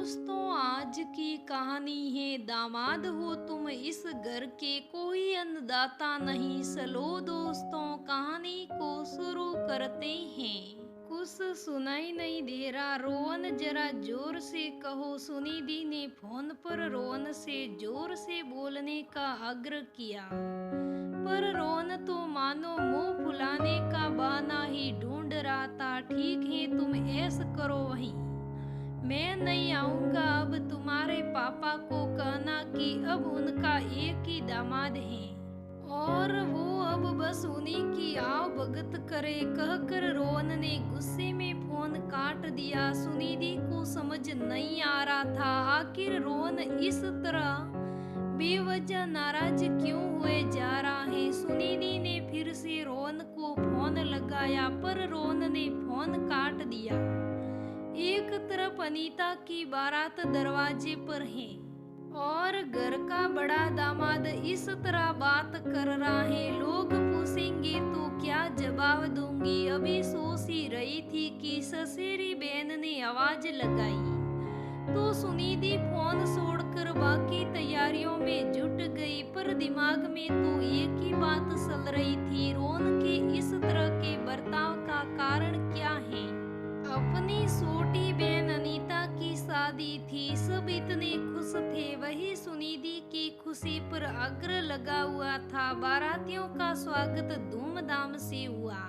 दोस्तों, आज की कहानी है दामाद हो तुम इस घर के, कोई अन्नदाता नहीं। चलो दोस्तों, कहानी को शुरू करते हैं। कुछ सुनाई नहीं दे रहा, रोहन जरा जोर से कहो। सुनिधि ने फोन पर रोहन से जोर से बोलने का आग्रह किया, पर रोहन तो मानो मुंह फुलाने का बहाना ही ढूंढ रहा था। ठीक है, तुम ऐसा करो, वहीं मैं नहीं आऊंगा। अब तुम्हारे पापा को कहना कि अब उनका एक ही दामाद है और वो अब बस उन्हीं की आओ भगत करे, कहकर रोहन ने गुस्से में फोन काट दिया। सुनिधि को समझ नहीं आ रहा था आखिर रोहन इस तरह बेवजह नाराज क्यों हुए जा रहा है। सुनिधि ने फिर से रोहन को फोन लगाया, पर रोहन ने फोन काट दिया। एक तरफ अनीता की बारात दरवाजे पर है और घर का बड़ा दामाद इस तरह बात कर रहा है। लोग पूछेंगे तो क्या जवाब दूंगी। अभी सोच ही रही थी कि ससेरी बहन ने आवाज लगाई तो सुनिधि फोन छोड़कर बाकी तैयारियों में जुट गई। पर दिमाग में तो एक ही बात चल रही थी, रोहन के इस तरह के बर्ताव का कारण क्या है। अपनी छोटी बहन अनीता की शादी थी, सब इतने खुश थे। वही सुनिधि की खुशी पर अग्र लगा हुआ था। बारातियों का स्वागत धूमधाम से हुआ,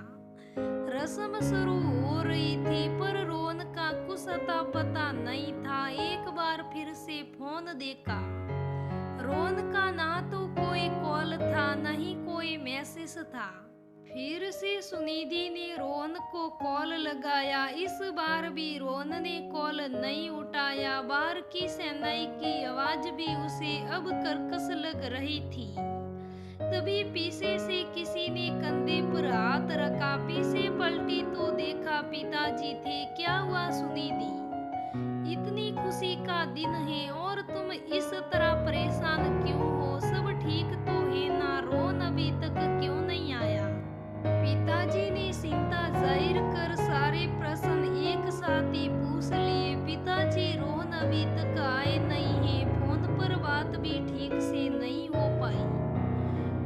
रस्म शुरू हो रही थी, पर रोहन का कुछ अता पता नहीं था। एक बार फिर से फोन देखा, रोहन का ना तो कोई कॉल था न ही कोई मैसेज था। फिर से सुनिधि ने रोहन को कॉल लगाया, इस बार भी रोहन ने कॉल नहीं उठाया। बाहर की शहनाई की आवाज भी उसे अब कर्कश लग रही थी। तभी पीछे से किसी ने कंधे पर हाथ रखा, पीछे पलटी तो देखा पिताजी थे। क्या हुआ सुनिधि, इतनी खुशी का दिन है और तुम इस तरह परेशान क्यों हो? सब ठीक तो है ना? रोहन अभी तक क्यों नहीं आया? पिताजी ने चिंता जाहिर कर सारे प्रश्न एक साथ ही पूछ लिए। पिताजी, रोहन अभी तक आए नहीं है, फोन पर बात भी ठीक से नहीं हो पाई,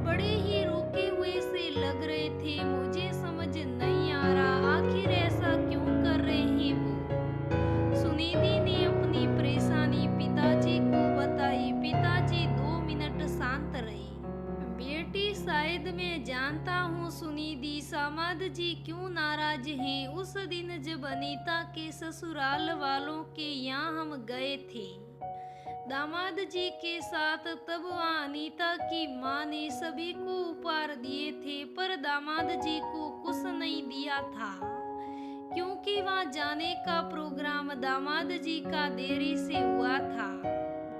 बड़े ही रुके हुए से लग रहे थे। मुझे समझ नहीं आ रहा आखिर ऐसा क्यों कर रहे हैं वो। सुनिधि ने अपनी परेशानी पिताजी को बताई। पिताजी 2 मिनट शांत रहे। बेटी, शायद मैं जानता हूँ सुनिधि, दामाद जी क्यों नाराज हैं। उस दिन जब अनीता के ससुराल वालों के यहाँ हम गए थे दामाद जी के साथ, तब वहाँ अनीता की माँ ने सभी को उपहार दिए थे, पर दामाद जी को कुछ नहीं दिया था क्योंकि वहाँ जाने का प्रोग्राम दामाद जी का देरी से हुआ था।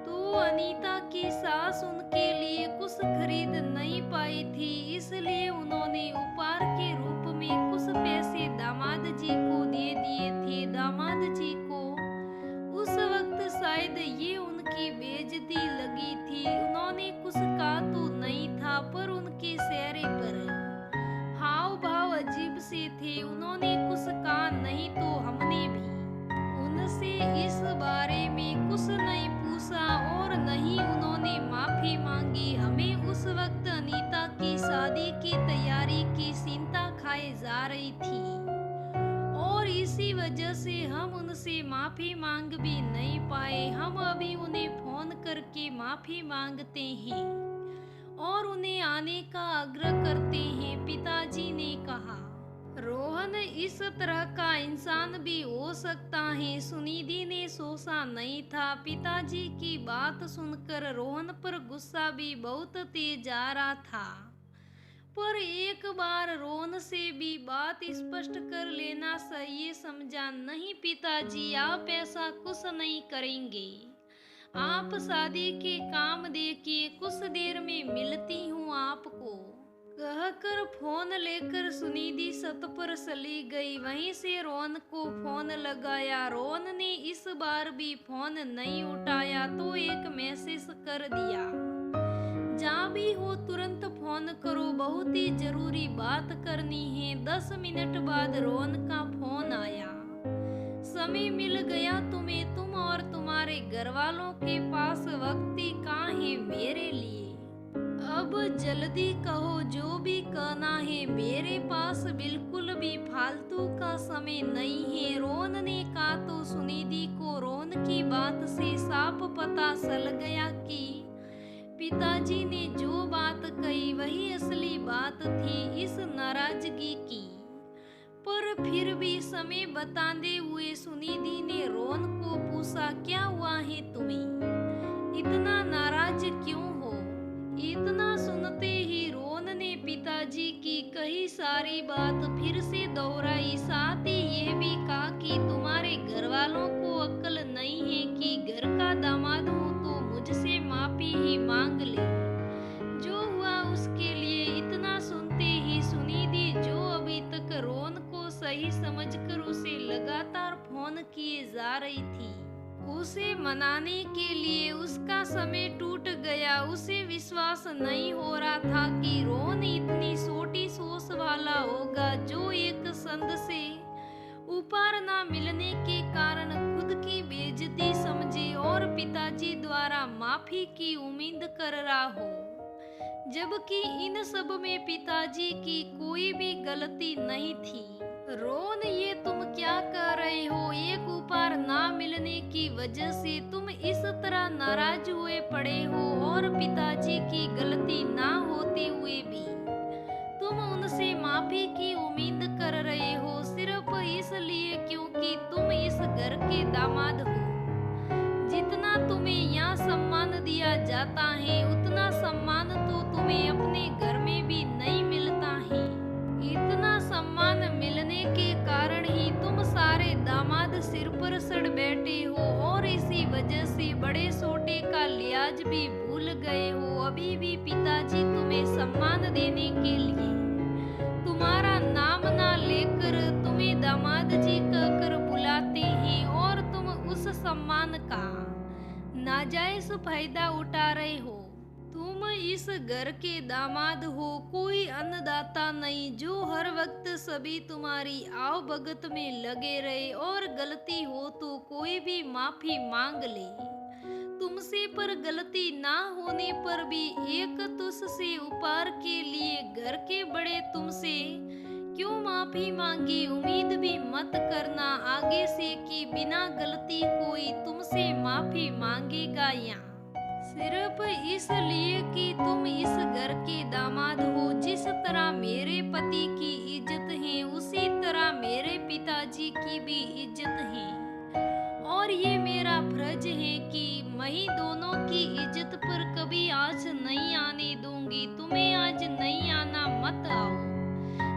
तो अनीता की सास उनके लिए कुछ खरीद नहीं पाई थी, इसलिए उन्होंने उपहार के रूप में कुछ पैसे दामाद जी को दे दिए थे। दामाद जी को उस वक्त शायद ये उनकी बेइज्जती लगी थी। उन्होंने कुछ कहा तो नहीं था, पर उनके चेहरे पर हाव भाव अजीब से थे। उन्होंने कुछ कहा नहीं तो हमने भी उनसे इस बारे में कुछ नहीं पूछा और नहीं उन्होंने माफी मांगी। हमें उस वक्त अनीता की शादी की तैयारी की चिंता खाए जा रही थी और इसी वजह से हम उनसे माफी मांग भी नहीं पाए। हम अभी उन्हें फोन करके माफी मांगते हैं और उन्हें आने का आग्रह करते हैं, पिताजी ने कहा। रोहन इस तरह का इंसान भी हो सकता है, सुनिधि ने सोचा नहीं था। पिताजी की बात सुनकर रोहन पर गुस्सा भी बहुत तेज आ रहा था, पर एक बार रोहन से भी बात स्पष्ट कर लेना चाहिए समझा। नहीं पिताजी, आप ऐसा कुछ नहीं करेंगे, आप शादी के काम देखिए, कुछ देर में मिलती हूँ आपको, कहकर फोन लेकर सुनिधि छत पर चली गई। वहीं से रोहन को फोन लगाया, रोहन ने इस बार भी फोन नहीं उठाया तो एक मैसेज कर दिया, जहाँ भी हो तुरंत फोन करो, बहुत ही जरूरी बात करनी है। 10 मिनट बाद रोहन का फोन आया। समय मिल गया तुम्हें, तुम और तुम्हारे घर वालों के पास वक्त ही कहाँ है मेरे लिए। अब जल्दी कहो जो भी कहना है, मेरे पास बिल्कुल भी फालतू का समय नहीं है। रोहन ने कहा तो सुनिधि को रोहन की बात से साफ पता चल गया कि पिताजी ने जो बात कही वही असली बात थी इस नाराजगी की। पर फिर भी समय बताते हुए सुनिधि ने रोहन को पूछा, क्या हुआ है तुम्हें, इतना नाराज क्यों हो। इतना सुनते ही रोहन ने पिताजी की कही सारी बात फिर से दोहराई, साथ ही यह भी कहा कि तुम्हारे घर वालों को अक्ल नहीं है कि घर का दामाद हूँ तो मुझसे माफी ही मांग ले। जो हुआ उसके लिए। इतना सुनते ही सुनिधि, जो अभी तक रोहन को सही समझकर उसे लगातार फोन किए जा रही थी, उसे मनाने के लिए उसका समय टूट गया। उसे विश्वास नहीं हो रहा था कि रोहन इतनी छोटी सोच वाला होगा जो एक संद से ऊपर ना मिलने के कारण खुद की बेइज्जती समझे और पिताजी द्वारा माफी की उम्मीद कर रहा हो, जबकि इन सब में पिताजी की कोई भी गलती नहीं थी। रोहन, ये तुम क्या कर रहे हो, एक ऊपर ना मिलने की वजह से तुम इस तरह नाराज हुए पड़े हो और पिताजी की गलती ना होते हुए भी तुम उनसे माफी की उम्मीद कर रहे हो, सिर्फ इसलिए क्योंकि तुम इस घर के दामाद हो। जितना तुम्हें यहाँ सम्मान दिया जाता है उतना सम्मान तो तुम्हें अपने घर में भी नहीं मिलता है। इतना सम्मान मिलने के कारण ही तुम सारे दामाद सिर पर चढ़ बैठे हो और इसी वजह से बड़े छोटे का लिहाज भी भूल गए हो। अभी भी पिताजी तुम्हें सम्मान देने के लिए तुम्हारा नाम ना लेकर तुम्हें दामाद जी कहकर बुलाते हैं और तुम उस सम्मान का नाजायज फायदा उठा रहे हो। तुम इस घर के दामाद हो, कोई अन्नदाता नहीं जो हर वक्त सभी तुम्हारी आव भगत में लगे रहे और गलती हो तो कोई भी माफी मांग ले। तुमसे पर गलती ना होने पर भी एक तुझसे ऊपर के लिए घर के बड़े तुमसे क्यों माफी मांगी, उम्मीद भी मत करना आगे से कि बिना गलती कोई तुमसे माफी मांगेगा यहाँ, सिर्फ इसलिए कि तुम इस घर के दामाद हो। जिस तरह मेरे पति की इज्जत है उसी तरह मेरे पिताजी की भी इज्जत है और ये मेरा फर्ज है कि मैं ही दोनों की इज्जत पर कभी आँच नहीं आने दूंगी। तुम्हें आज नहीं आना मत आओ,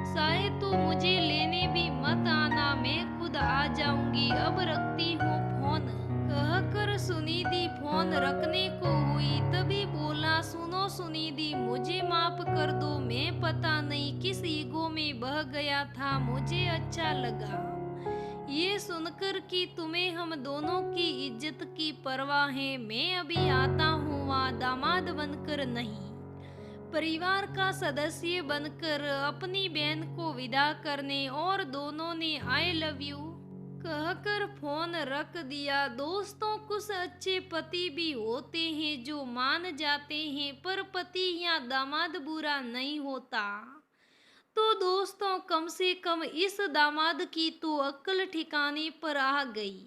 शायद तो मुझे लेने भी मत आना, मैं खुद आ जाऊंगी। अब रखती हूँ फोन, कहकर सुनिधि फोन रखने को हुई तभी बोला, सुनो सुनिधि, मुझे माफ कर दो, मैं पता नहीं किस ईगो में बह गया था, मुझे अच्छा लगा ये सुनकर कि तुम्हें हम दोनों की इज्जत की परवाह है। मैं अभी आता हूँ, वहाँ दामाद बनकर नहीं, परिवार का सदस्य बनकर अपनी बहन को विदा करने। और दोनों ने आई लव यू कहकर फोन रख दिया। दोस्तों, कुछ अच्छे पति भी होते हैं जो मान जाते हैं, पर पति या दामाद बुरा नहीं होता। तो दोस्तों, कम से कम इस दामाद की तो अक्ल ठिकाने पर आ गई।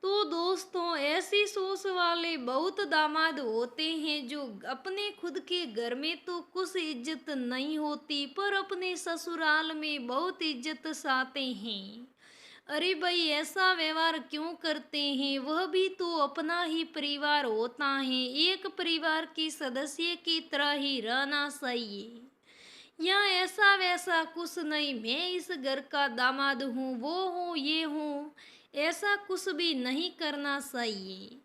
तो दोस्तों, ऐसी सोच वाले बहुत दामाद होते हैं जो अपने खुद के घर में तो कुछ इज्जत नहीं होती पर अपने ससुराल में बहुत इज्जत साते हैं। अरे भाई, ऐसा व्यवहार क्यों करते हैं, वह भी तो अपना ही परिवार होता है, एक परिवार के सदस्य की तरह ही रहना चाहिए। यहाँ ऐसा वैसा कुछ नहीं, मैं इस घर का दामाद हूँ, वो हूँ, ये हूँ, ऐसा कुछ भी नहीं करना चाहिए।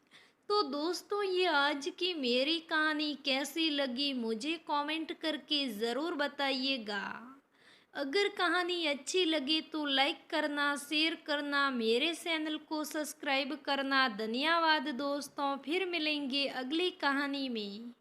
तो दोस्तों, ये आज की मेरी कहानी कैसी लगी मुझे कमेंट करके ज़रूर बताइएगा। अगर कहानी अच्छी लगी तो लाइक करना, शेयर करना, मेरे चैनल को सब्सक्राइब करना। धन्यवाद दोस्तों, फिर मिलेंगे अगली कहानी में।